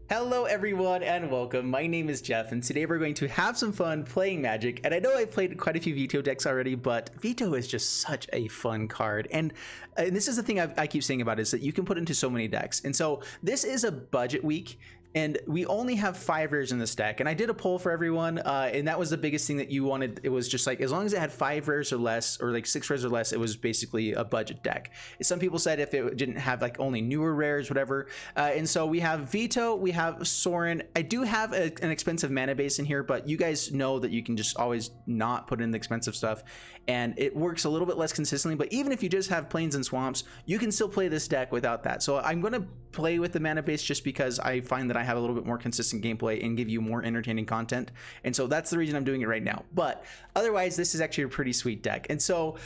Hello everyone and welcome. My name is Jeff and today we're going to have some fun playing Magic. And I know I've played quite a few Veto decks already, but Veto is just such a fun card. And this is the thing I keep saying about it, is that you can put into so many decks. And so this is a budget week and we only have 5 rares in this deck. And I did a poll for everyone and that was the biggest thing that you wanted. It was just like, as long as it had 5 rares or less, or like 6 rares or less, it was basically a budget deck. Some people said if it didn't have like only newer rares, whatever. And so we have Veto, we have Sorin. I do have an expensive mana base in here, but you guys know that you can just always not put in the expensive stuff and it works a little bit less consistently. But even if you just have plains and swamps, you can still play this deck without that. So I'm going to play with the mana base just because I find that I have a little bit more consistent gameplay and give you more entertaining content. And so that's the reason I'm doing it right now. But otherwise, this is actually a pretty sweet deck. And so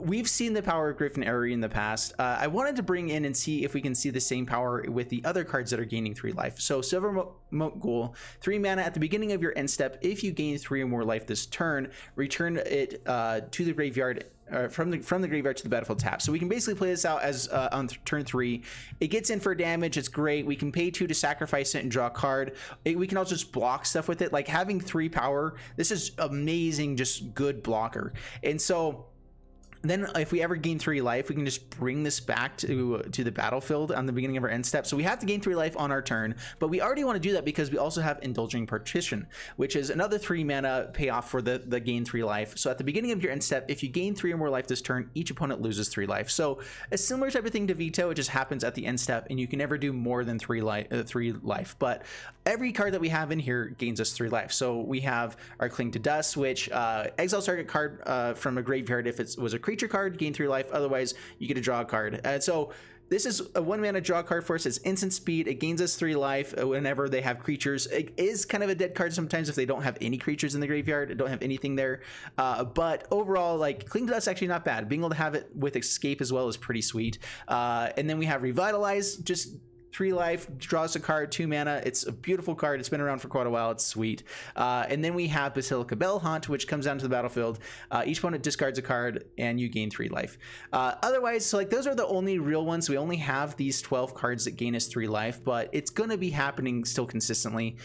we've seen the power of Griffin Airy in the past. I wanted to bring in and see if we can see the same power with the other cards that are gaining 3 life. So Silver Moat Ghoul, 3 mana at the beginning of your end step. If you gain 3 or more life this turn, return it to the graveyard, from the graveyard to the battlefield tap. So we can basically play this out as on turn 3. It gets in for damage. It's great. We can pay 2 to sacrifice it and draw a card. We can also just block stuff with it. Like having 3 power, this is amazing, just good blocker. And so then if we ever gain 3 life, we can just bring this back to the battlefield on the beginning of our end step. So we have to gain 3 life on our turn, but we already want to do that because we also have Indulging Partition, which is another 3 mana payoff for the gain 3 life. So at the beginning of your end step, if you gain 3 or more life this turn, each opponent loses 3 life. So a similar type of thing to Veto, it just happens at the end step, and you can never do more than 3 life. But every card that we have in here gains us 3 life. So we have our Cling to Dust, which exiles target card from a graveyard if it was a creature card, gain 3 life. Otherwise, you get to draw a card. And so this is a 1 mana draw card for us. It's instant speed. It gains us 3 life whenever they have creatures. It is kind of a dead card sometimes if they don't have any creatures in the graveyard, don't have anything there. But overall, like, Cling to Dust is actually not bad. Being able to have it with Escape as well is pretty sweet. And then we have Revitalize, just 3 life, draws a card, 2 mana. It's a beautiful card. It's been around for quite a while. It's sweet. And then we have Basilica Bell Haunt, which comes down to the battlefield. Each opponent discards a card and you gain 3 life. Otherwise, so like those are the only real ones. We only have these 12 cards that gain us 3 life, but it's going to be happening still consistently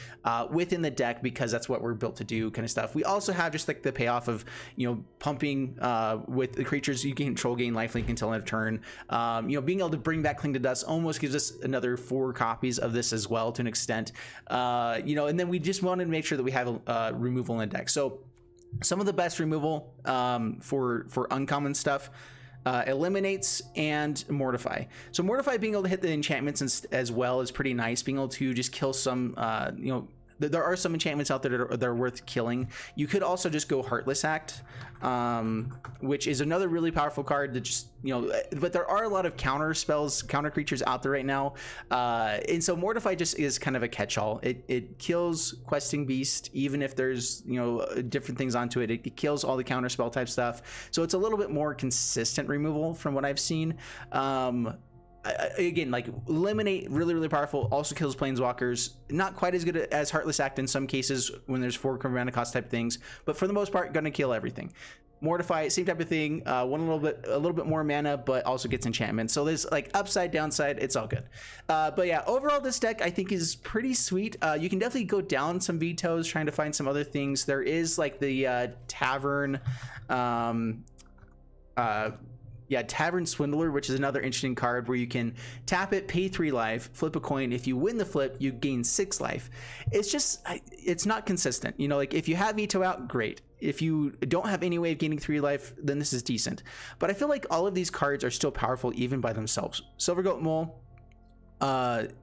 within the deck because that's what we're built to do, kind of stuff. We also have just like the payoff of, you know, pumping with the creatures you can control, gain lifelink until end of turn. You know, being able to bring back Cling to Dust almost gives us another 4 copies of this as well to an extent. You know, and then we just wanted to make sure that we have removal in the deck. So some of the best removal for uncommon stuff: Eliminates and Mortify. So Mortify, being able to hit the enchantments as well, is pretty nice. Being able to just kill some, you know, there are some enchantments out there that are worth killing. You could also just go Heartless Act, which is another really powerful card that just, you know, but there are a lot of counter spells, counter creatures out there right now. And so Mortify just is kind of a catch-all. It kills Questing Beast, even if there's, you know, different things onto it. It kills all the counter spell type stuff. So it's a little bit more consistent removal from what I've seen. Again, like Eliminate, really powerful, also kills planeswalkers. Not quite as good as Heartless Act in some cases when there's 4 mana cost type things, but for the most part gonna kill everything. Mortify, same type of thing, a little bit more mana, but also gets enchantment. So there's like upside, downside, it's all good. But yeah, overall this deck I think is pretty sweet. You can definitely go down some vetoes trying to find some other things. There is like the Tavern Tavern Swindler, which is another interesting card where you can tap it, pay 3 life, flip a coin. If you win the flip, you gain 6 life. It's just, it's not consistent. You know, like if you have veto out, great. If you don't have any way of gaining 3 life, then this is decent. But I feel like all of these cards are still powerful even by themselves. Silver Goat Mole,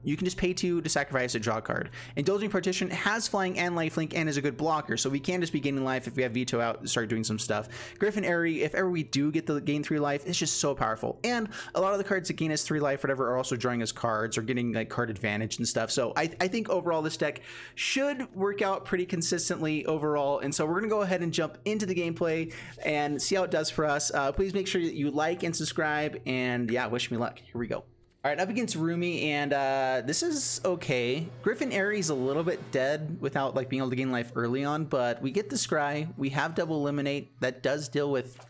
you can just pay 2 to sacrifice a draw card. Indulging Partition has flying and lifelink and is a good blocker, so we can just be gaining life if we have veto out and start doing some stuff. Griffin Airy, if ever we do get the gain 3 life, it's just so powerful. And a lot of the cards that gain us 3 life, whatever, are also drawing us cards or getting like card advantage and stuff. So I think overall this deck should work out pretty consistently overall. And so we're gonna go ahead and jump into the gameplay and see how it does for us. Please make sure that you like and subscribe, and yeah, wish me luck. Here we go. All right, up against Rumi, and this is okay. Griffin Airy's a little bit dead without like being able to gain life early on, but we get the Scry. We have double eliminate that does deal with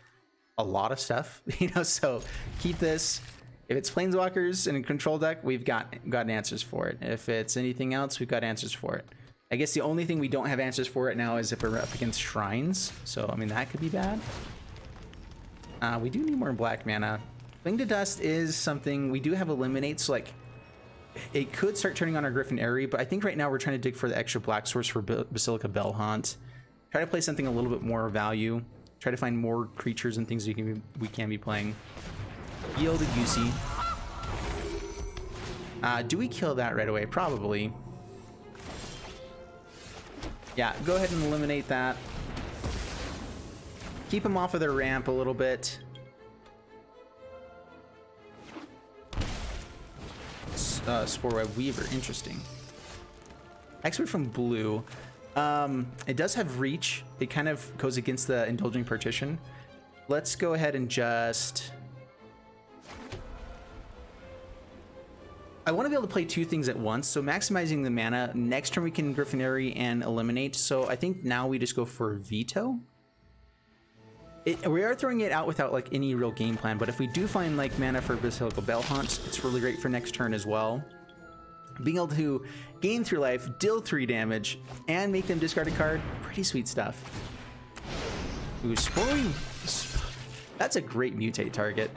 a lot of stuff, you know. So keep this, If it's planeswalkers in a control deck, we've got answers for it. If it's anything else, we've got answers for it. I guess the only thing we don't have answers for right now is if we're up against shrines. So I mean that could be bad. We do need more black mana. Fling to Dust is something we do have eliminate, so like it could start turning on our Griffin Airy, but I think right now we're trying to dig for the extra black source for Basilica Bellhaunt. Try to play something a little bit more value. Try to find more creatures and things we can be playing. Yield a Goosey. Do we kill that right away? Probably. Yeah, go ahead and eliminate that. Keep them off of their ramp a little bit. Sporeweb Weaver, interesting. Expert from blue. It does have reach. It kind of goes against the Indulging Partition. Let's go ahead and just... I want to be able to play two things at once, so maximizing the mana. Next turn we can Griffin Airy and eliminate, so I think now we just go for Veto. We are throwing it out without like any real game plan, but if we do find like mana for Basilica Bellhaunt, it's really great for next turn as well. Being able to gain 3 life, deal 3 damage, and make them discard a card, pretty sweet stuff. Ooh, that's a great mutate target.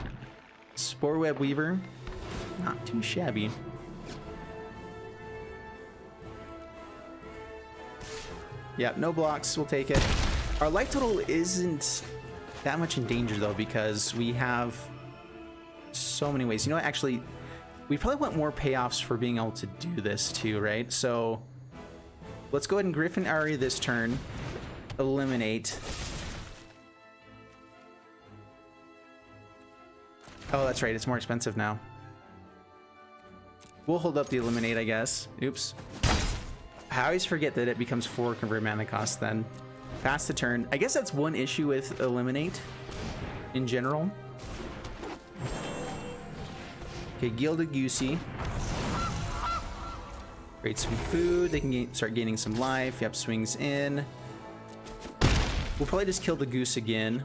Sporeweb Weaver, not too shabby. Yeah, no blocks, we'll take it. Our life total isn't that much in danger though, because we have so many ways. You know what, actually, we probably want more payoffs for being able to do this too, right? So let's go ahead and Griffin Airy this turn. Eliminate. Oh, that's right, it's more expensive now. We'll hold up the eliminate, I guess. Oops. I always forget that it becomes 4 convert mana cost then. Pass the turn. I guess that's one issue with eliminate in general. Okay, Gilded Goosey. Create some food. They can start gaining some life. Yep, swings in. We'll probably just kill the goose again.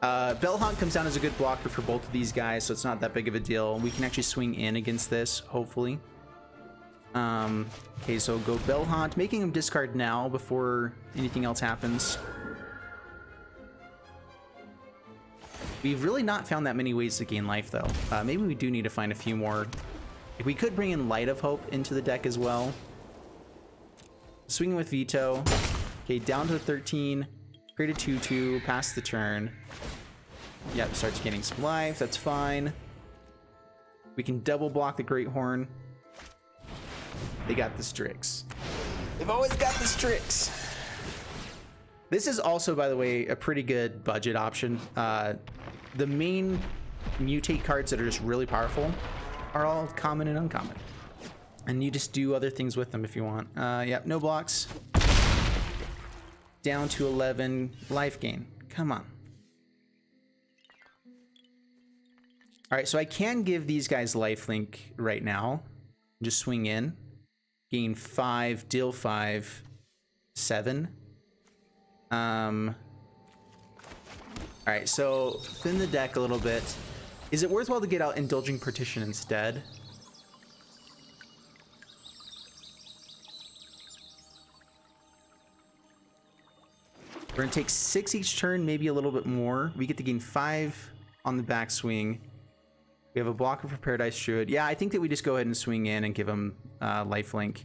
Bellhaunt comes down as a good blocker for both of these guys, so it's not that big of a deal. We can actually swing in against this, hopefully. Okay, so go Bellhaunt, making him discard now before anything else happens. We've really not found that many ways to gain life, though. Maybe we do need to find a few more. If we could bring in Light of Hope into the deck as well. Swinging with Veto. Okay, down to 13. Create a 2/2, pass the turn. Yep, starts getting some life, that's fine. We can double block the Great Horn. They got the Strix. They've always got the Strix. This is also, by the way, a pretty good budget option. The main mutate cards that are just really powerful are all common and uncommon. And you just do other things with them if you want. Yep, no blocks. Down to 11 life gain. Come on. All right, so I can give these guys lifelink right now. Just swing in. Gain 5, deal 5, 7. All right, so thin the deck a little bit. Is it worthwhile to get out Indulging Partition instead? We're gonna take 6 each turn, maybe a little bit more. We get to gain 5 on the backswing. We have a blocker for Paradise Druid. Yeah, I think that we just go ahead and swing in and give him lifelink.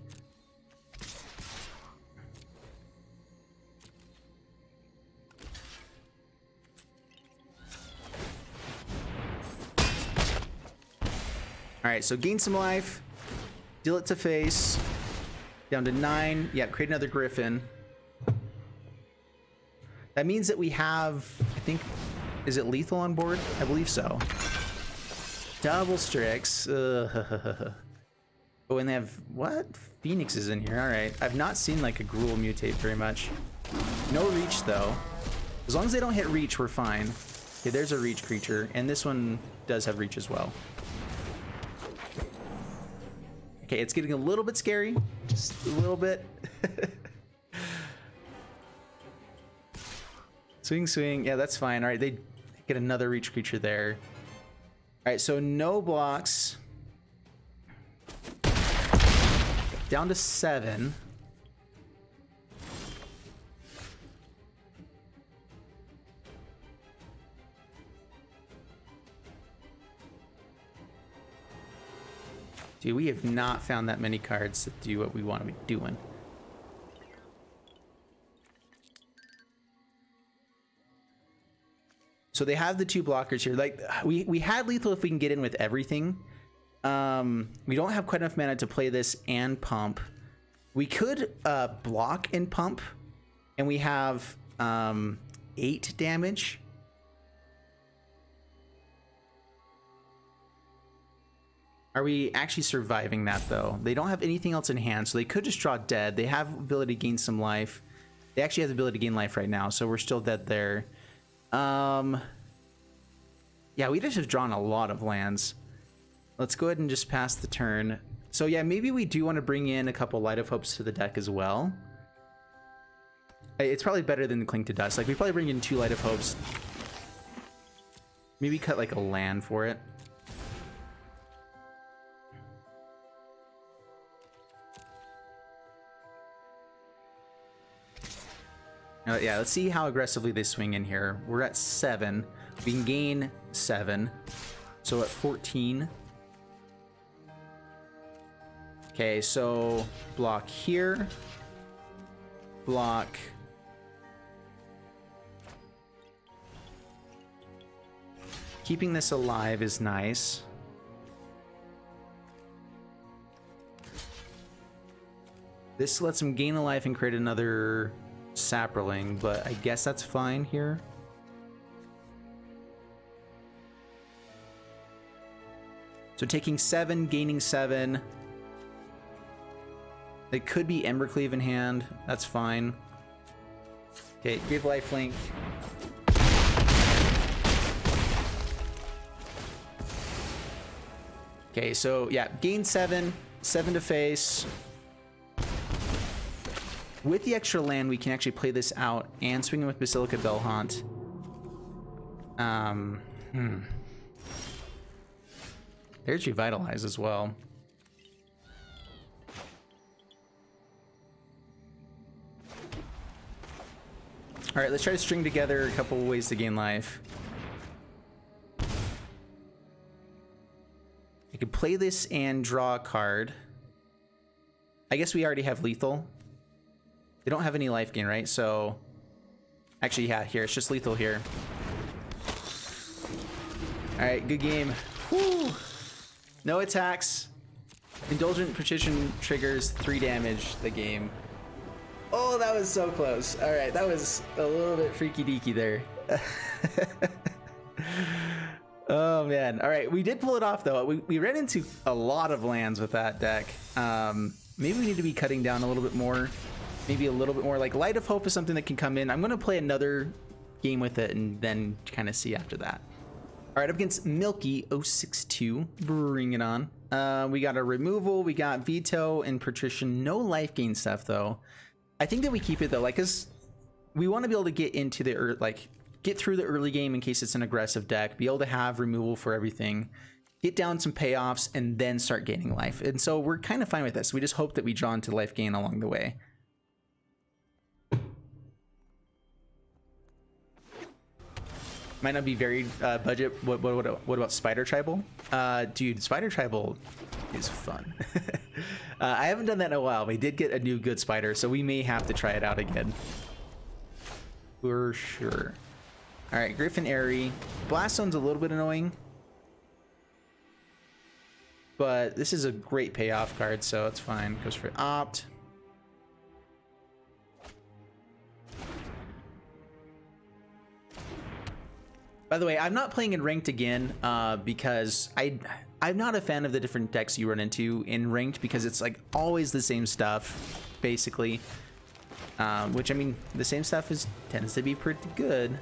All right, so gain some life, deal it to face, down to 9. Yeah, create another Griffin. That means that we have, I think, is it lethal on board? I believe so. Double Strix. Oh, and they have, what? Phoenix is in here, all right. I've not seen like a Gruul mutate very much. No reach though. As long as they don't hit reach, we're fine. Okay, there's a reach creature, and this one does have reach as well. Okay, it's getting a little bit scary, just a little bit. Swing, swing. Yeah, that's fine. All right, they get another reach creature there. All right, so no blocks. Down to 7. Dude, we have not found that many cards that do what we want to be doing. So they have the 2 blockers here. Like we had lethal if we can get in with everything. We don't have quite enough mana to play this and pump. We could block and pump, and we have 8 damage. Are we actually surviving that though? They don't have anything else in hand, so they could just draw dead. They have ability to gain some life. They actually have the ability to gain life right now, so we're still dead there. Yeah, we just have drawn a lot of lands. Let's go ahead and just pass the turn. So yeah, maybe we do want to bring in a couple Light of Hopes to the deck as well. It's probably better than Cling to Dust. Like, we probably bring in 2 Light of Hopes. Maybe cut like a land for it. Yeah, let's see how aggressively they swing in here. We're at 7. We can gain 7. So at 14. Okay, so block here. Block. Keeping this alive is nice. This lets him gain a life and create another Saproling, but I guess that's fine here. So taking 7, gaining 7. It could be Embercleave in hand. That's fine. Okay, give lifelink. Okay, so yeah, gain 7, 7 to face. With the extra land, we can actually play this out and swing in with Basilica Bellhaunt. There's Revitalize as well. All right, let's try to string together a couple ways to gain life. I could play this and draw a card. I guess we already have lethal. They don't have any life gain, right? So, actually, yeah, here, it's just lethal here. All right, good game. Woo! No attacks. Indulgent Precision triggers 3 damage the game. Oh, that was so close. All right, that was a little bit freaky deaky there. Oh, man. All right, we did pull it off, though. We ran into a lot of lands with that deck. Maybe we need to be cutting down a little bit more. Maybe a little bit more. Like, Light of Hope is something that can come in. I'm going to play another game with it and then kind of see after that. All right, up against Milky062. Bring it on. We got a removal. We got veto and patrician. No life gain stuff, though. I think that we keep it, though, like, because we want to be able to get into the, like, get through the early game in case it's an aggressive deck, be able to have removal for everything, get down some payoffs, and then start gaining life. And so we're kind of fine with this. We just hope that we draw into life gain along the way. Might not be very budget. What about Spider Tribal? Dude, Spider Tribal is fun. I haven't done that in a while. We did get a new good spider, so we may have to try it out again. For sure. All right, Griffin Airy. Blast Zone's a little bit annoying, but this is a great payoff card, so it's fine. Goes for Opt. By the way, I'm not playing in ranked again because I'm not a fan of the different decks you run into in ranked because it's like always the same stuff, basically. Which, I mean, the same stuff tends to be pretty good.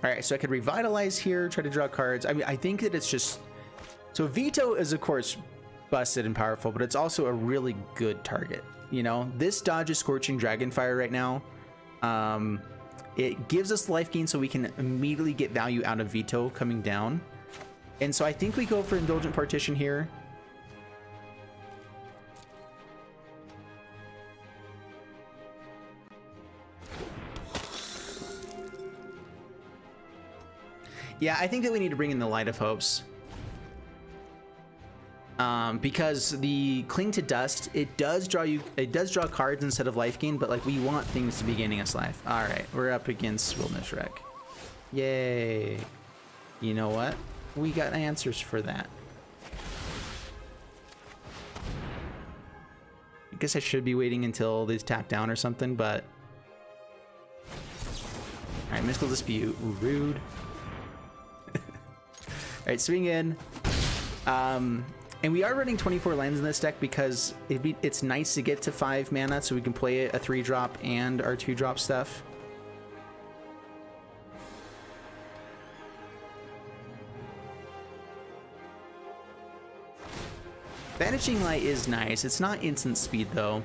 All right, so I could Revitalize here, try to draw cards. I mean, I think that it's just... So Veto is, of course, busted and powerful, but it's also a really good target. You know, this dodge is Scorching Dragonfire right now. It gives us life gain so we can immediately get value out of Veto coming down. And so I think we go for Indulgent Partition here. Yeah, I think that we need to bring in the Light of Hopes. Because the Cling to Dust, it does draw cards instead of life gain, but like we want things to be gaining us life. All right, we're up against Wilderness Wreck. Yay. You know what? We got answers for that. I guess I should be waiting until these tap down or something, but... All right, Mystical Dispute, rude. All right, swing in. And we are running 24 lands in this deck because it's nice to get to 5 mana so we can play a 3-drop and our 2-drop stuff. Vanishing Light is nice. It's not instant speed though.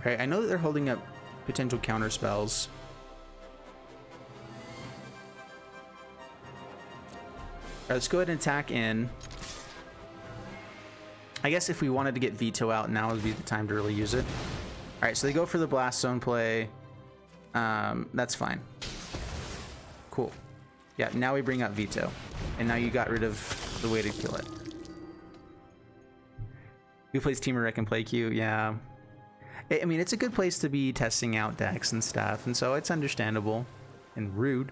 Right, I know that they're holding up potential counter spells. All right, let's go ahead and attack in. I guess if we wanted to get Veto out, now would be the time to really use it. All right, so they go for the Blast Zone play. That's fine. Cool. Yeah, now we bring out Veto. And now you got rid of the way to kill it. Who plays Team Wreck and Play Queue? Yeah. I mean, it's a good place to be testing out decks and stuff, and so it's understandable and rude.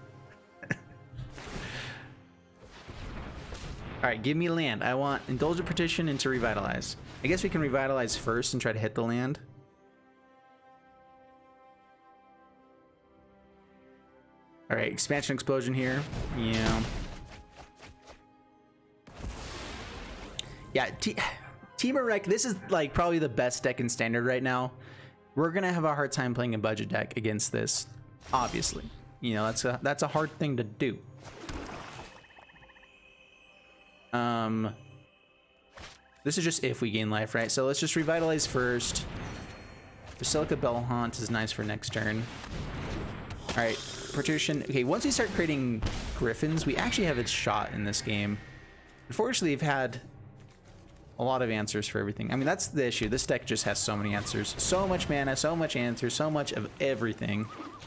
All right, give me land. I want Indulgent Partition and to Revitalize. I guess we can Revitalize first and try to hit the land. All right, Expansion Explosion here. Yeah. Yeah, Team Wreck, this is like probably the best deck in Standard right now. We're gonna have a hard time playing a budget deck against this, obviously. You know, that's a hard thing to do. This is just if we gain life, right? So let's just Revitalize first. Basilica Bellhaunt is nice for next turn. All right, Partition. Okay, once we start creating Griffins, we actually have a shot in this game. Unfortunately, we've had a lot of answers for everything. I mean, that's the issue. This deck just has so many answers. So much mana, so much answers, so much of everything.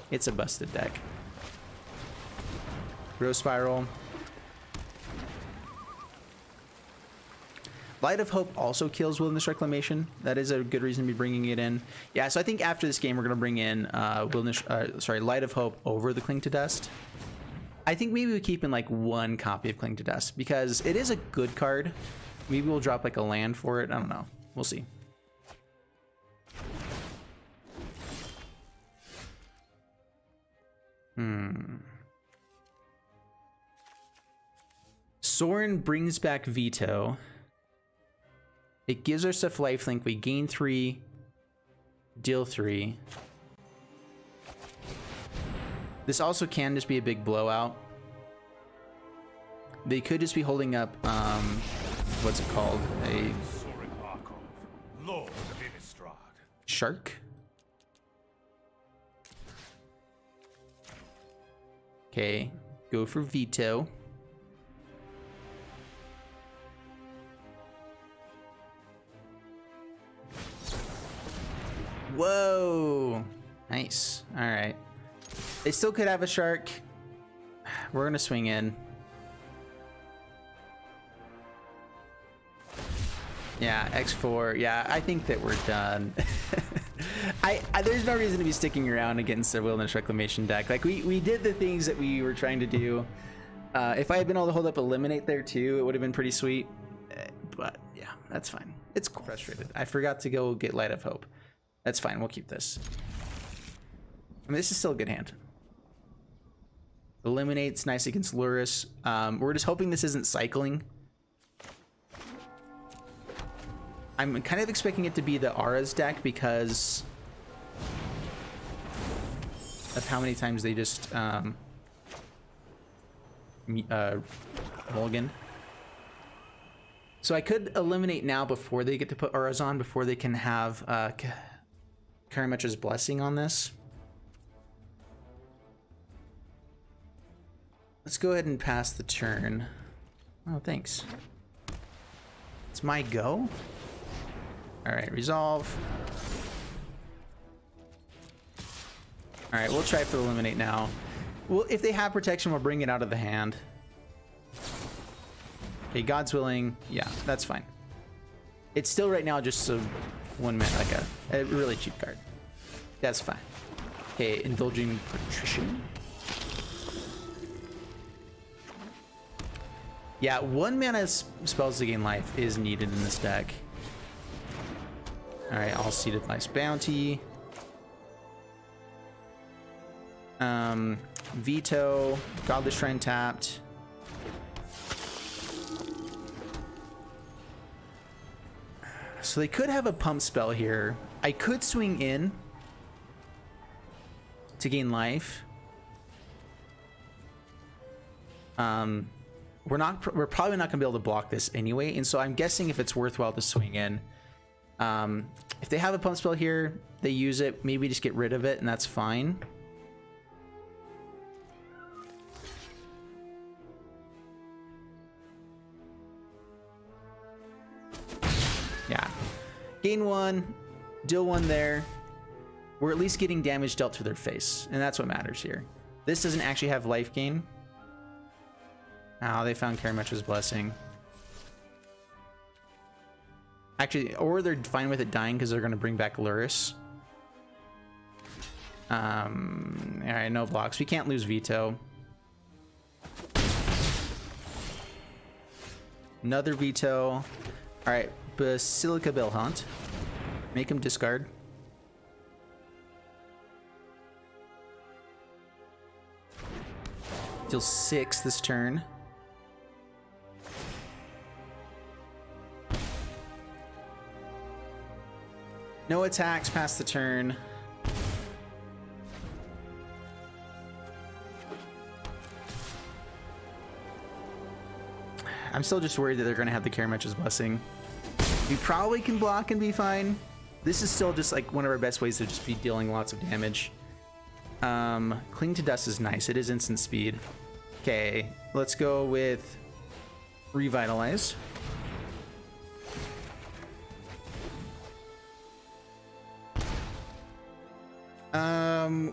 It's a busted deck. Growth Spiral. Light of Hope also kills Wilderness Reclamation. That is a good reason to be bringing it in. Yeah, so I think after this game, we're going to bring in Light of Hope over the Cling to Dust. I think maybe we keep in like one copy of Cling to Dust because it is a good card. Maybe we'll drop like a land for it. I don't know. We'll see. Sorin brings back Veto. It gives our stuff lifelink. We gain 3, deal 3. This also can just be a big blowout. They could just be holding up, what's it called? A shark? Okay, go for Veto. Whoa, nice. All right, they still could have a shark. We're gonna swing in. Yeah, X4. Yeah, I think that we're done. There's no reason to be sticking around against the Wilderness Reclamation deck. Like we did the things that we were trying to do. If I had been able to hold up Eliminate there too, it would have been pretty sweet. But yeah, that's fine. It's cool. Frustrated. I forgot to go get Light of Hope. That's fine. We'll keep this. I mean, this is still a good hand. Eliminate's nice against Lurrus. We're just hoping this isn't cycling. I'm kind of expecting it to be the Aura's deck because of how many times they just Mulligan. So I could eliminate now before they get to put auras on, before they can have Karametra's Blessing on this. Let's go ahead and pass the turn. Oh, thanks. It's my go. All right, resolve. All right, we'll try for eliminate now. Well, if they have protection, we'll bring it out of the hand. Okay, God's willing. Yeah, that's fine. It's still right now just a 1 minute, like a really cheap card. That's fine. Okay, Indulging Patrician. Yeah, 1 mana spells to gain life is needed in this deck. All right, all Seated Life's Bounty. Veto, Godless Shrine tapped. So they could have a pump spell here. I could swing in to gain life. We're probably not gonna be able to block this anyway, and so I'm guessing if it's worthwhile to swing in. If they have a pump spell here, they use it, maybe just get rid of it, and that's fine. Yeah, gain 1, deal 1 there. We're at least getting damage dealt to their face, and that's what matters here. This doesn't actually have life gain. Oh, they found Karametra's Blessing. Actually, or they're fine with it dying because they're going to bring back Luris. All right, no blocks. We can't lose Veto. Another Veto. All right, Basilica Bellhaunt. Make him discard. Deal 6 this turn. No attacks past the turn. I'm still just worried that they're going to have the Karametra's Blessing. We probably can block and be fine. This is still just like one of our best ways to just be dealing lots of damage. Cling to Dust is nice. It is instant speed. Okay, let's go with Revitalize.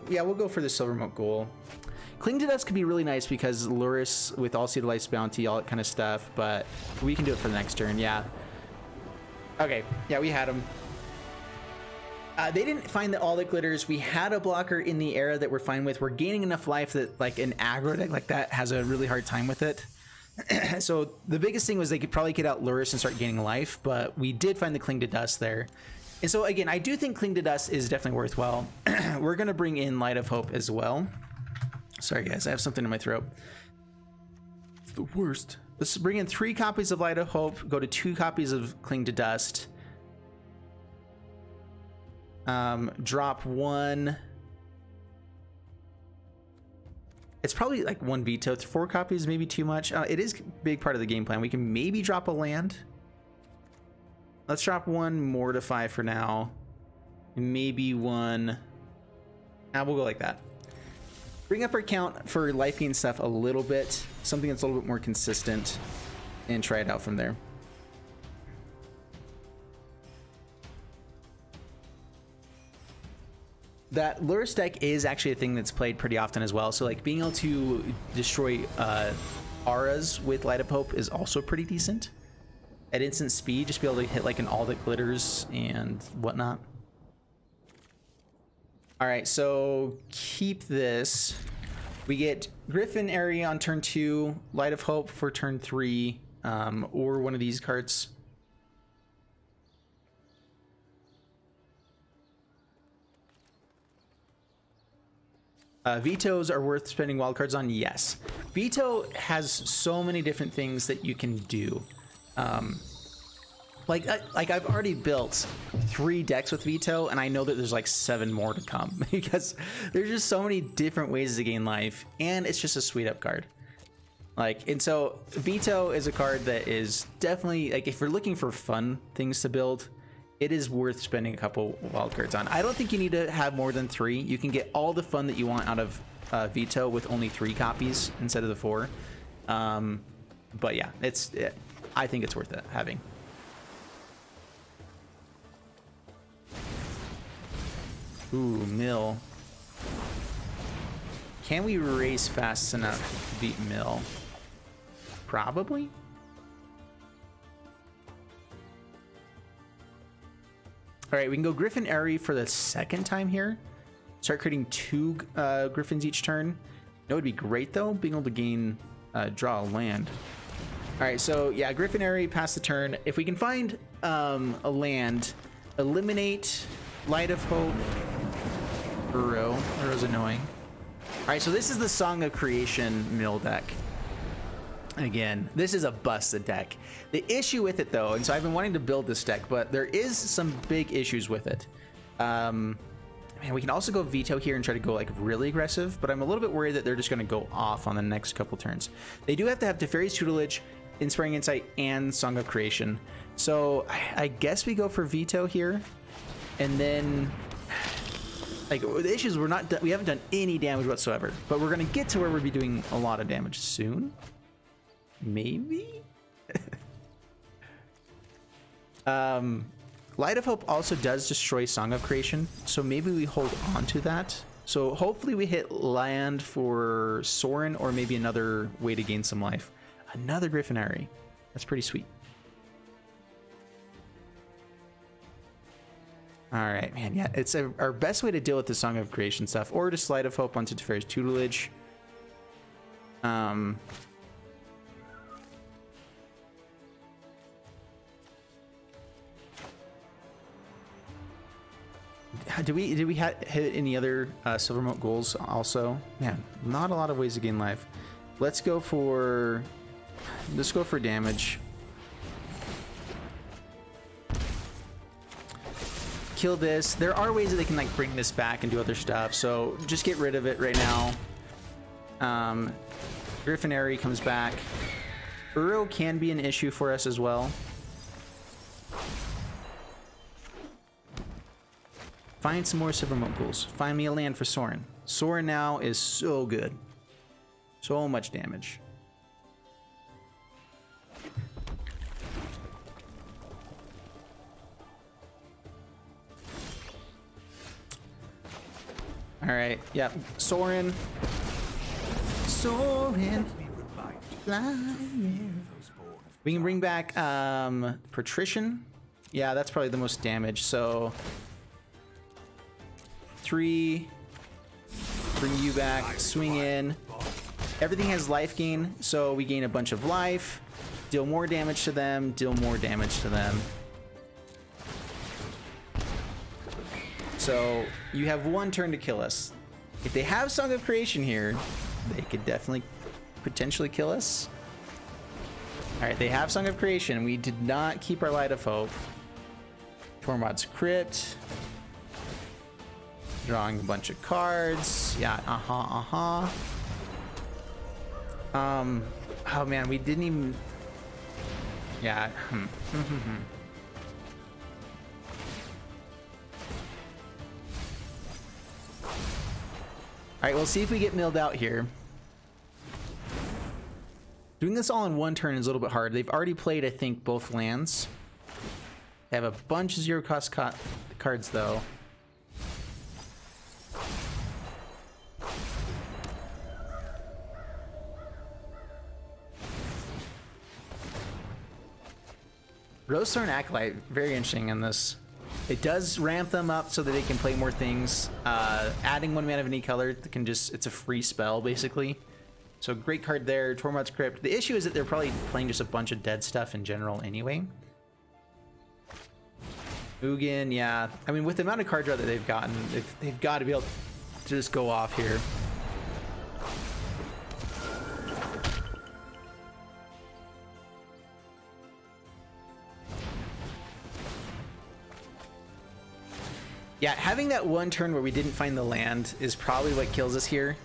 Yeah, we'll go for the Silvermote Ghoul. Cling to Dust could be really nice because Luris with all Seated Life's Bounty, all that kind of stuff, but we can do it for the next turn, yeah. Okay, yeah, we had him. They didn't find all that glitters. We had a blocker in the era that we're fine with. We're gaining enough life that like an aggro deck like that has a really hard time with it. So the biggest thing was they could probably get out Luris and start gaining life, but we did find the Cling to Dust there. And so again, I do think Cling to Dust is definitely worthwhile. We're gonna bring in Light of Hope as well. Sorry guys, I have something in my throat. It's the worst. Let's bring in 3 copies of Light of Hope, go to 2 copies of Cling to Dust. Drop 1. It's probably like 1 veto. 4 copies, maybe too much. It is a big part of the game plan. We can maybe drop a land. Let's drop 1 Mortify for now. Maybe 1. We'll go like that. Bring up our count for life gain stuff a little bit. Something that's a little bit more consistent. And try it out from there. That Luris deck is actually a thing that's played pretty often as well. So like being able to destroy auras with Light of Hope is also pretty decent. At instant speed, just be able to hit like an All That Glitters and whatnot. All right, so keep this. We get Griffin Area on turn 2, Light of Hope for turn 3, or one of these cards. Vetoes are worth spending wildcards on? Yes. Veto has so many different things that you can do. Like I've already built 3 decks with Veto, and I know that there's like 7 more to come because there's just so many different ways to gain life, and it's just a sweet up card. Like, and so Veto is a card that is definitely, like, if you're looking for fun things to build, it is worth spending a couple wildcards on. I don't think you need to have more than 3. You can get all the fun that you want out of Veto with only 3 copies instead of the 4. But yeah, I think it's worth it having. Ooh, Mill. Can we race fast enough to beat Mill? Probably. All right, we can go Griffin Airy for the 2nd time here. Start creating 2 Griffins each turn. That would be great though, being able to gain, draw a land. All right, so yeah, Griffin Airy, pass the turn. If we can find a land, eliminate Light of Hope. Urro's annoying. All right, so this is the Song of Creation Mill deck. Again, this is a busted deck. The issue with it though, and so I've been wanting to build this deck, but there is some big issues with it. Man, we can also go Veto here and try to go like really aggressive, but I'm a little bit worried that they're just going to go off on the next couple turns. They do have to have Teferi's Tutelage, Inspiring Insight, and Song of Creation. So I guess we go for Veto here, and then like the issue is we haven't done any damage whatsoever, but we're going to get to where we'll be doing a lot of damage soon. Maybe. Light of Hope also does destroy Song of Creation, so maybe we hold on to that. So hopefully we hit land for Sorin, or maybe another way to gain some life. Another Griffin Airy. That's pretty sweet. All right, man. Yeah, it's our best way to deal with the Song of Creation stuff, or just Light of Hope onto Teferi's Tutelage. Did we hit any other silver moat goals also? Man, not a lot of ways to gain life. Let's go for damage. Kill this. There are ways that they can like bring this back and do other stuff, so just get rid of it right now. Griffin Airy comes back. Urro can be an issue for us as well. Find some more silver moat ghouls. Find me a land for Sorin. Sorin now is so good. So much damage. All right. Yep. Sorin. Sorin. We can bring back Patrician. Yeah, that's probably the most damage. So 3, bring you back, swing in. Everything has life gain, so we gain a bunch of life, deal more damage to them, deal more damage to them. So you have 1 turn to kill us. If they have Song of Creation here, they could definitely potentially kill us. All right, they have Song of Creation. We did not keep our Light of Hope. Tormod's Crypt. Drawing a bunch of cards. Yeah, oh man, we didn't even... Yeah. Alright, we'll see if we get milled out here. Doing this all in 1 turn is a little bit hard. They've already played, I think, both lands. They have a bunch of 0-cost cards, though. Rosethorn Acolyte, very interesting in this. It does ramp them up so that they can play more things. Adding 1 mana of any color can it's a free spell basically. So great card there. Tormod's Crypt. The issue is that they're probably playing just a bunch of dead stuff in general anyway. Ugin, yeah. I mean, with the amount of card draw that they've gotten, they've got to be able to just go off here. Yeah, having that 1 turn where we didn't find the land is probably what kills us here.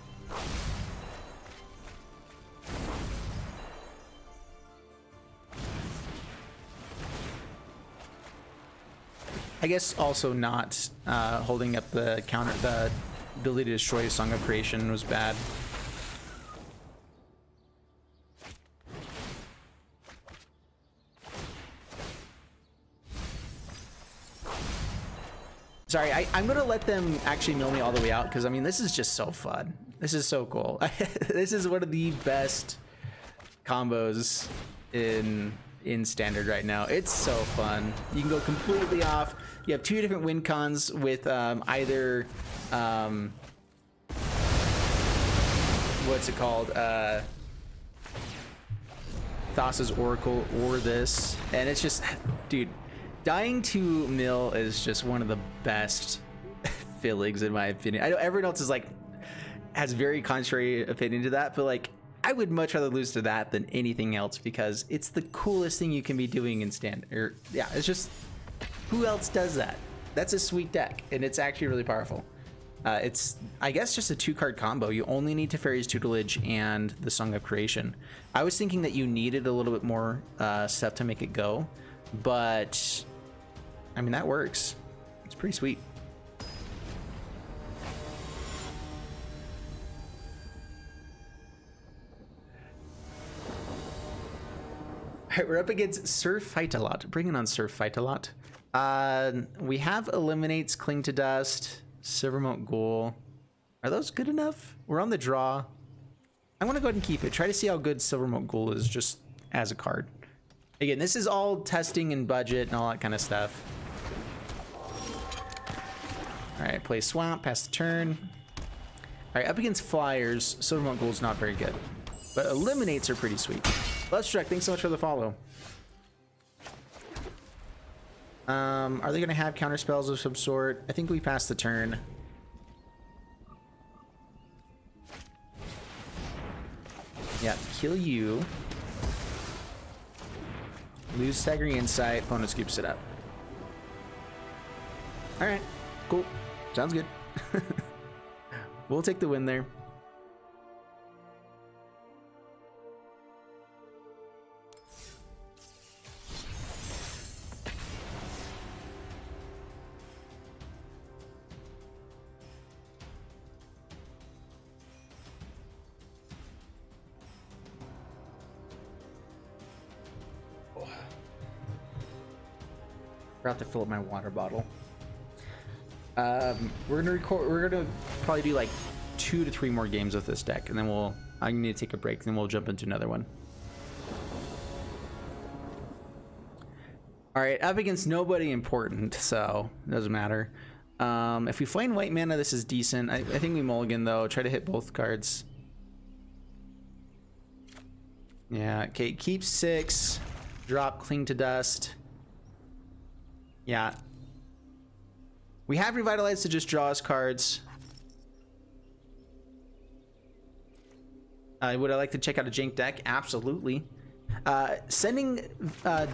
I guess also not holding up the ability to destroy Song of Creation was bad. Sorry, I'm gonna let them actually mill me all the way out because I mean this is just so fun. This is so cool. This is one of the best combos in standard right now. It's so fun. You can go completely off. You have two different win cons with either what's it called, Thassa's Oracle or this, and it's just, dude, dying to mill is just one of the best feelings in my opinion. I know everyone else is like has very contrary opinion to that, but like I would much rather lose to that than anything else because it's the coolest thing you can be doing in standard. Yeah, it's just, who else does that? That's a sweet deck, and it's actually really powerful. It's, I guess, just a 2-card combo. You only need Teferi's Tutelage and the Song of Creation. I was thinking that you needed a little bit more stuff to make it go, but I mean, that works. It's pretty sweet. All right, we're up against Sir Fight-A-Lot. Bringing on Sir Fight-A-Lot. We have Eliminates, Cling to Dust, Silvermote Ghoul. Are those good enough? We're on the draw. I want to go ahead and keep it. Try to see how good Silvermote Ghoul is just as a card. Again, this is all testing and budget and all that kind of stuff. All right, play Swamp, pass the turn. All right, up against Flyers, Silvermote Ghoul's not very good, but Eliminates are pretty sweet. Let's check. Thanks so much for the follow. Are they going to have counter spells of some sort? I think we passed the turn. Yeah, kill you. Lose Staggering Insight. Opponent scoops it up. All right, cool. Sounds good. We'll take the win there. Forgot to fill up my water bottle. We're gonna probably do like 2 to 3 more games with this deck, and then I need to take a break, then we'll jump into another one. All right, up against nobody important, so it doesn't matter. If we find white mana, this is decent. I think we mulligan though. Try to hit both cards. Yeah. Okay. Keep 6. Drop Cling to Dust. Yeah. We have Revitalize to just draw us cards. Would I like to check out a jank deck? Absolutely. Sending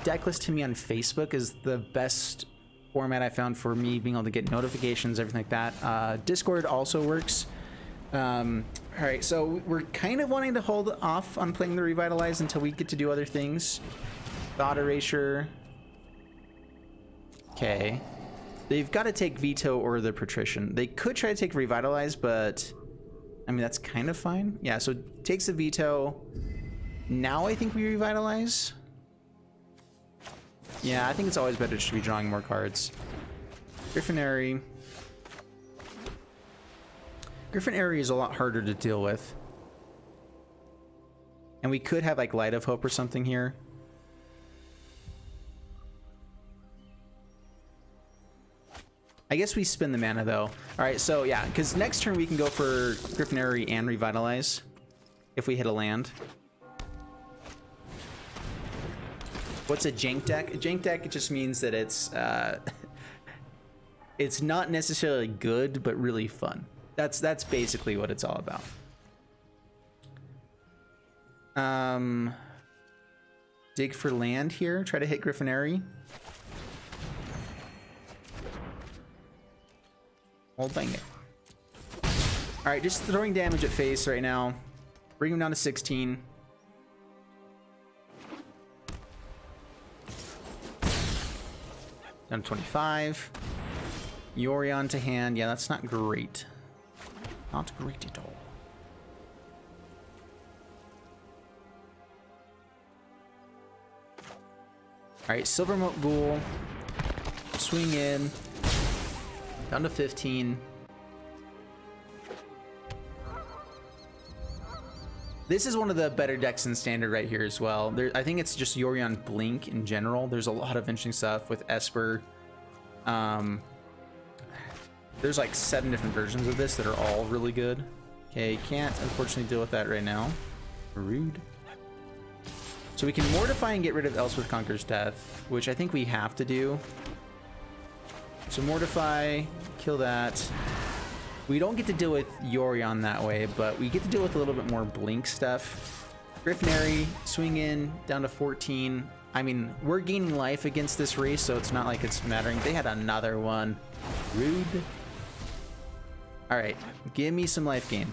deck list to me on Facebook is the best format I found for me being able to get notifications, everything like that. Discord also works. All right, so we're kind of wanting to hold off on playing the Revitalize until we get to do other things. Thought Erasure. Okay. They've got to take Veto or the Patrician. They could try to take Revitalize, but I mean, that's kind of fine. Yeah, so takes the Veto. Now I think we Revitalize. Yeah, I think it's always better to be drawing more cards. Griffinary. Griffinary is a lot harder to deal with. And we could have like Light of Hope or something here. I guess we spin the mana though. All right, so yeah, because next turn we can go for Griffinary and Revitalize if we hit a land. What's a jank deck? A jank deck, it just means that it's it's not necessarily good, but really fun. That's basically what it's all about. Dig for land here. Try to hit Griffinary. Oh, dang it. All right, just throwing damage at face right now. Bring him down to 16. Down to 25. Yorion to hand. Yeah, that's not great. Not great at all. Alright, Silver Moat Ghoul. Swing in. Down to 15. This is one of the better decks in Standard right here as well. I think it's just Yorion Blink in general. There's a lot of interesting stuff with Esper. There's like 7 different versions of this that are all really good. Okay, can't unfortunately deal with that right now. Rude. So we can Mortify and get rid of Elspeth Conquers Death, which I think we have to do. So Mortify, kill that. We don't get to deal with Yorion that way, but we get to deal with a little bit more Blink stuff. Griffinary, swing in, down to 14. I mean, we're gaining life against this race, so it's not like it's mattering. They had another one. Rude. All right, give me some life gain.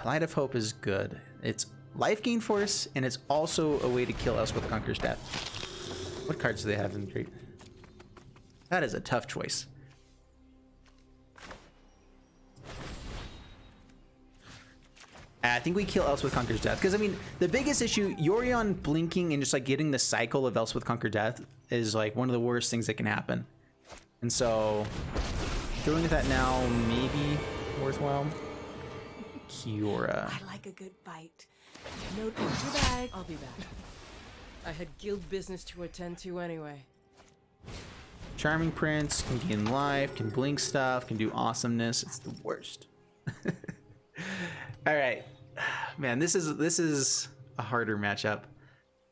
Light of Hope is good. It's life gain force, and it's also a way to kill Elspeth Conquers Death. What cards do they have in trade? That is a tough choice. I think we kill Elspeth Conquers Death, because I mean, the biggest issue, Yorion blinking and just like getting the cycle of Elspeth Conquer Death is like one of the worst things that can happen. And so dealing with that now maybe worthwhile. Kiora. I like a good fight. No picture bag. I'll be back. I had guild business to attend to anyway. Charming Prince can gain life, can blink stuff, can do awesomeness. It's the worst. All right, man, this is a harder matchup,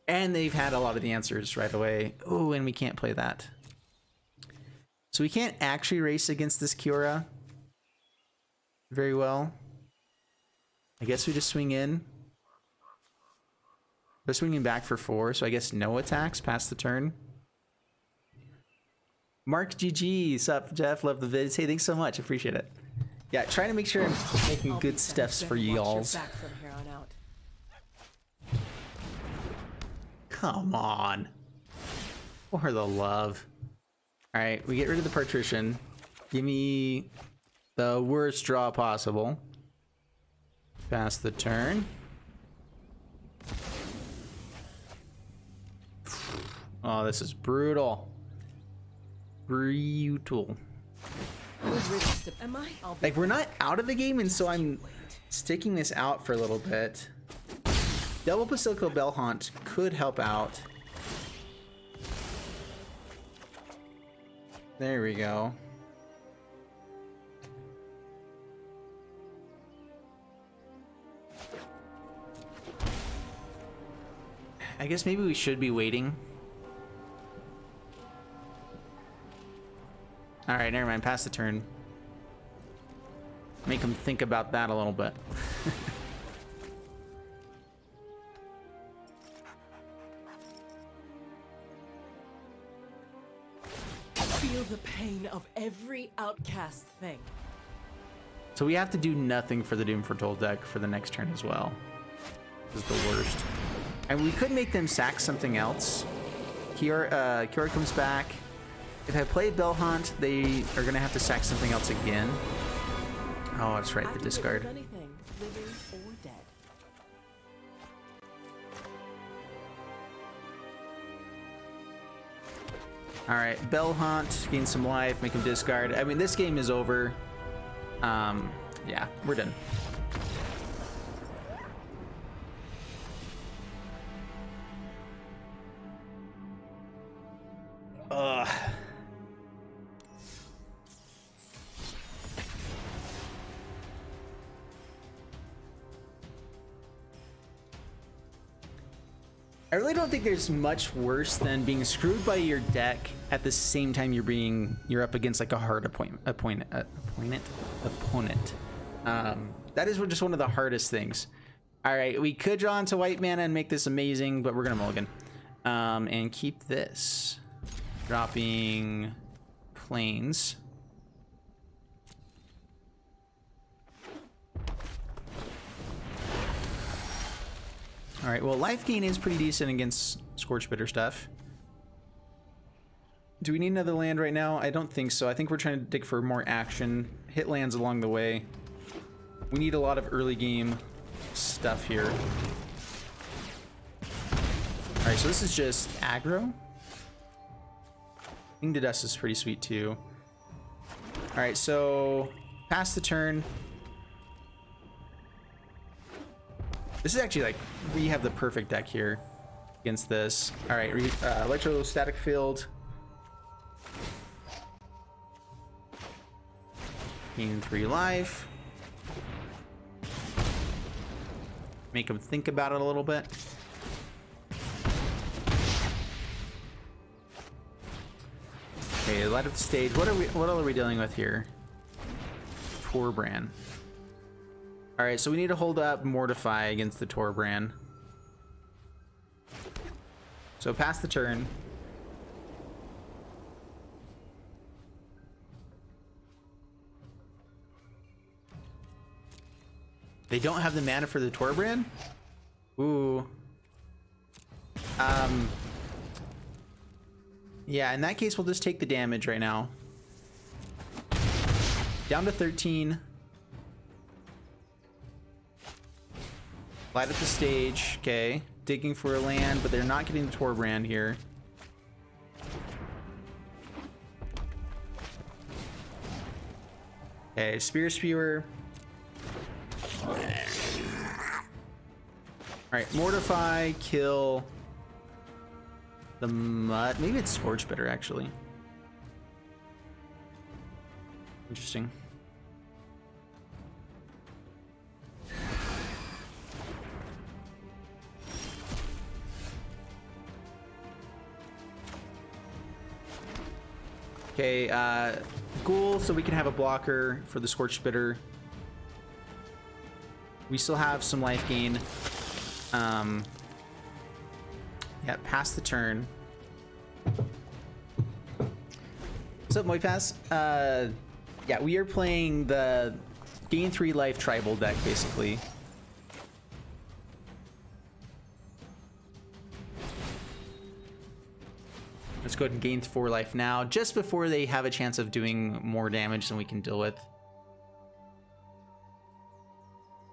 and they've had a lot of the answers right away. Oh, and we can't play that, so we can't actually race against this Kiora very well. I guess we just swing in. They're swinging back for 4, so I guess no attacks past the turn. Mark GG, sup Jeff, love the vids. Hey, thanks so much, appreciate it. Yeah, trying to make sure I'm making good stuffs for y'alls. Come on. For the love. Alright, we get rid of the partition. Give me the worst draw possible. Pass the turn. Oh, this is brutal. Brutal. Like, we're not out of the game, and so I'm sticking this out for a little bit. Double Basilico Bellhaunt could help out. There we go. I guess maybe we should be waiting. All right, never mind. Pass the turn. Make them think about that a little bit. Feel the pain of every outcast thing. So we have to do nothing for the Doom Foretold deck for the next turn as well. This is the worst. And we could make them sack something else. Kiora comes back. If I play Bellhaunt, they are gonna have to sack something else again. Oh, that's right, the discard. Anything, living or dead. All right, Bellhaunt, gain some life, make him discard. I mean, this game is over. Yeah, we're done. Ugh. I really don't think there's much worse than being screwed by your deck at the same time you're up against like a hard opponent. That is just one of the hardest things. All right, we could draw into white mana and make this amazing, but we're gonna mulligan and keep this. Dropping planes. All right, well, life gain is pretty decent against Scorch Bitter stuff. Do we need another land right now? I don't think so. I think we're trying to dig for more action. Hit lands along the way. We need a lot of early game stuff here. All right, so this is just aggro. King to Dust is pretty sweet too. All right, so pass the turn. This is actually like, we have the perfect deck here against this. All right, electrostatic field. Gain 3 life. Make him think about it a little bit. Okay, light up the stage. What are we dealing with here? Torbran. All right, so we need to hold up Mortify against the Torbran. So pass the turn. They don't have the mana for the Torbran? Ooh. Yeah, in that case, we'll just take the damage right now. Down to 13. Light up the stage. Okay. Digging for a land, but they're not getting the Torbran here. Okay, Spear Spewer. Alright, Mortify, kill the Mud. Maybe it's Scorchbitter, actually. Interesting. Okay, Ghoul, so we can have a blocker for the Scorchbitter. We still have some life gain. Yeah, pass the turn. What's up, Moipass? Yeah, we are playing the gain 3 life tribal deck, basically. Let's go ahead and gain 4 life now, just before they have a chance of doing more damage than we can deal with.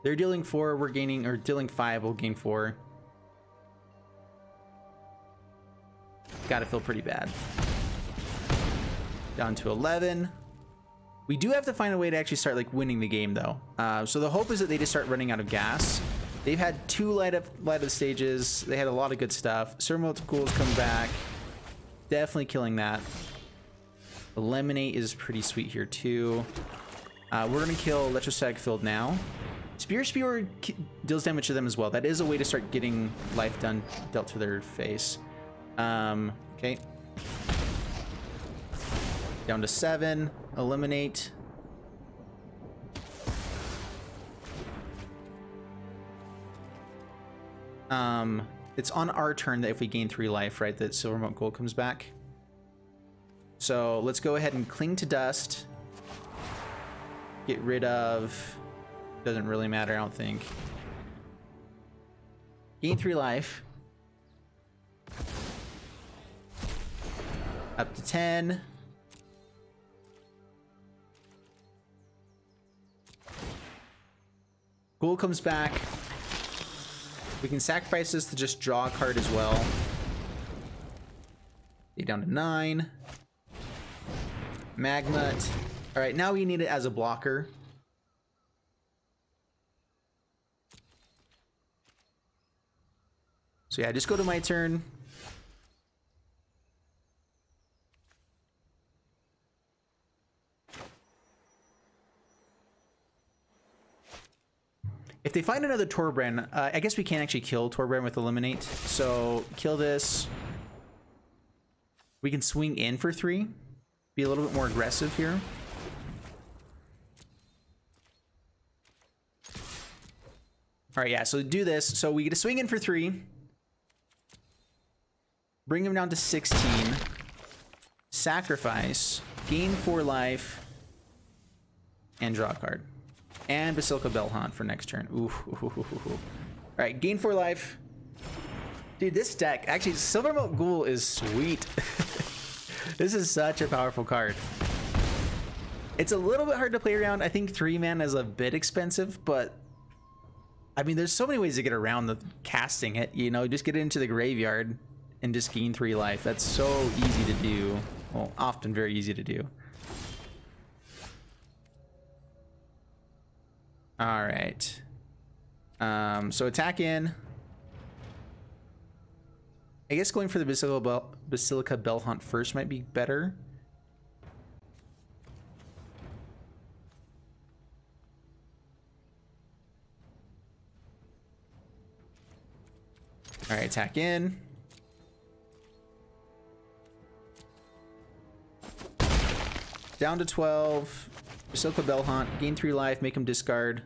They're dealing 4, we're gaining, or dealing 5, we'll gain 4. Gotta feel pretty bad. Down to 11. We do have to find a way to actually start like winning the game though. So the hope is that they just start running out of gas. They've had 2 light up stages. They had a lot of good stuff. Sermoth Ghouls come back. Definitely killing that. Eliminate is pretty sweet here too. We're gonna kill Electrostatic Field now. Spear Spewer deals damage to them as well. That is a way to start getting life dealt to their face. Okay. Down to 7. Eliminate. It's on our turn that if we gain 3 life, right, that Silvermote Gold comes back. So let's go ahead and Cling to Dust. Get rid of... Doesn't really matter, I don't think. Gain 3 life. Up to 10. Ghoul comes back. We can sacrifice this to just draw a card as well. Get down to 9. Magnut. All right, now we need it as a blocker. So yeah, just go to my turn. If they find another Torbran, I guess we can't actually kill Torbran with Eliminate. So kill this. We can swing in for 3. Be a little bit more aggressive here. All right, yeah, so do this. So we get to swing in for 3. Bring him down to 16. Sacrifice. Gain 4 life. And draw a card. And Basilica Bellhaunt for next turn. Ooh. All right, gain 4 life. Dude, this deck, actually, Silvermote Ghoul is sweet. This is such a powerful card. It's a little bit hard to play around. I think 3-mana is a bit expensive, but I mean, there's so many ways to get around the casting it. You know, just get it into the graveyard and just gain 3 life. That's so easy to do. Well, often very easy to do. All right. So attack in. I guess going for the Basilica Bell Hunt first might be better. All right, attack in. Down to 12. Basilica Bell Hunt. Gain 3 life. Make him discard.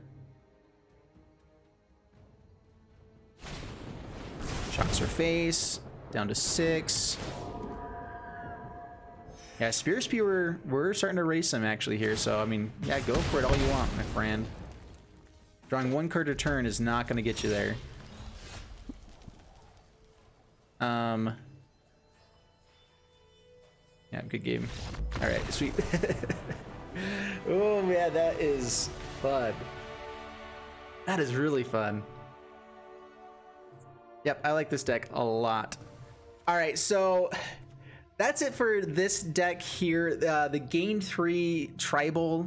Shocks her face. Down to 6. Yeah, Spear Spewer, we're starting to race him actually here. So, I mean, yeah, go for it all you want, my friend. Drawing 1 card a turn is not going to get you there. Yeah, good game. All right, sweet. Oh man, that is fun. That is really fun. Yep, I like this deck a lot. All right, so that's it for this deck here, the Gain 3 Tribal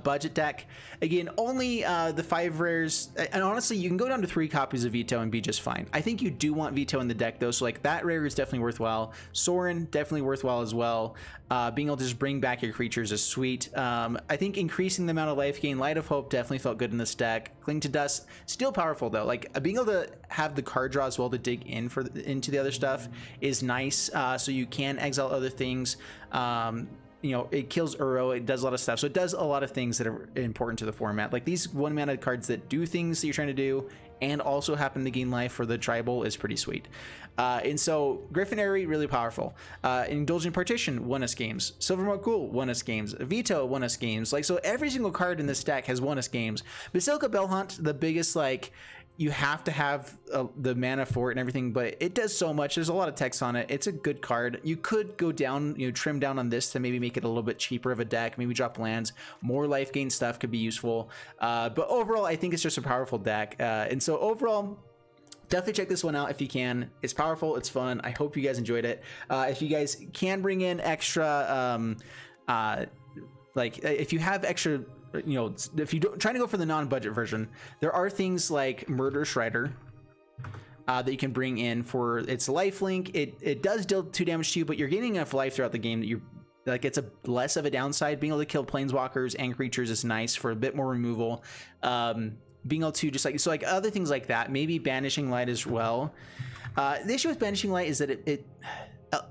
budget deck. Again, only the 5 rares, and honestly, you can go down to 3 copies of Veto and be just fine. I think you do want Veto in the deck though, so like that rare is definitely worthwhile. Sorin, definitely worthwhile as well. Being able to just bring back your creatures is sweet. I think increasing the amount of life gain, Light of Hope definitely felt good in this deck. Cling to Dust, still powerful though. Like being able to have the card draw as well to dig in into the other stuff is nice. So you can exile other things. You know, it kills Uro, it does a lot of stuff. So it does a lot of things that are important to the format. Like these 1-mana cards that do things that you're trying to do and also happen to gain life for the tribal is pretty sweet. And so Griffin Airy, really powerful. Indulgent Partition won us games. Silvermote Ghoul won us games. Veto won us games. Like, so every single card in this deck has won us games. Basilica Bell Hunt, the biggest, like, you have to have the mana for it and everything, but it does so much. There's a lot of text on it. It's a good card. You could go down, you know, trim down on this to maybe make it a little bit cheaper of a deck, maybe drop lands. More life gain stuff could be useful. But overall, I think it's just a powerful deck. And so overall, definitely check this one out if you can. It's powerful, it's fun. I hope you guys enjoyed it. If you guys can bring in extra, like if you have extra, you know, if you don't trying to go for the non-budget version, there are things like Murder Shredder that you can bring in for its life link. It does deal 2 damage to you, but you're gaining enough life throughout the game that you like, it's a less of a downside. Being able to kill planeswalkers and creatures is nice for a bit more removal. Being able to just like, so like other things like that, maybe Banishing Light as well. The issue with Banishing Light is that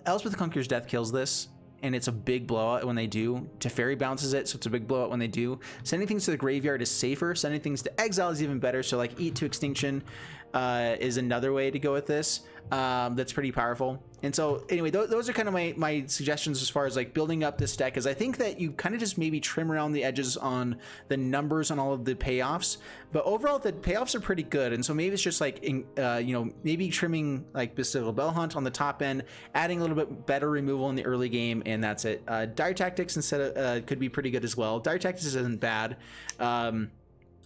Elspeth Conqueror's Death kills this, and it's a big blowout when they do. Teferi bounces it, so it's a big blowout when they do. Sending things to the graveyard is safer. Sending things to exile is even better. So like Eat to Extinction is another way to go with this. That's pretty powerful. And so anyway, those are kind of my suggestions as far as like building up this deck, is I think that you kind of just maybe trim around the edges on the numbers on all of the payoffs, but overall the payoffs are pretty good. And so maybe it's just like, you know, maybe trimming like Basilica Bell Hunt on the top end, adding a little bit better removal in the early game, and that's it. Dire Tactics instead of could be pretty good as well. Dire Tactics isn't bad.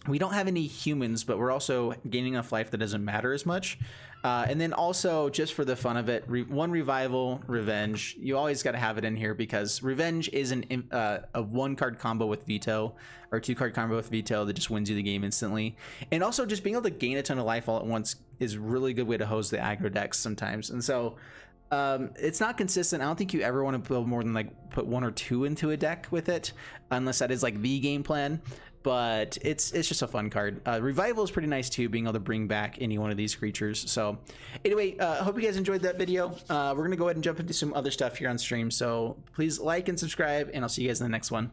We don't have any humans, but we're also gaining enough life that doesn't matter as much. And then also, just for the fun of it, one Revival, Revenge. You always got to have it in here because Revenge is a 1-card combo with Veto, or 2-card combo with Veto that just wins you the game instantly. And also, just being able to gain a ton of life all at once is a really good way to hose the aggro decks sometimes. And so it's not consistent. I don't think you ever want to build more than like put 1 or 2 into a deck with it, unless that is like the game plan. But it's just a fun card. Revival is pretty nice too, being able to bring back any one of these creatures. So anyway, I hope you guys enjoyed that video. We're gonna go ahead and jump into some other stuff here on stream, so please like and subscribe, and I'll see you guys in the next one.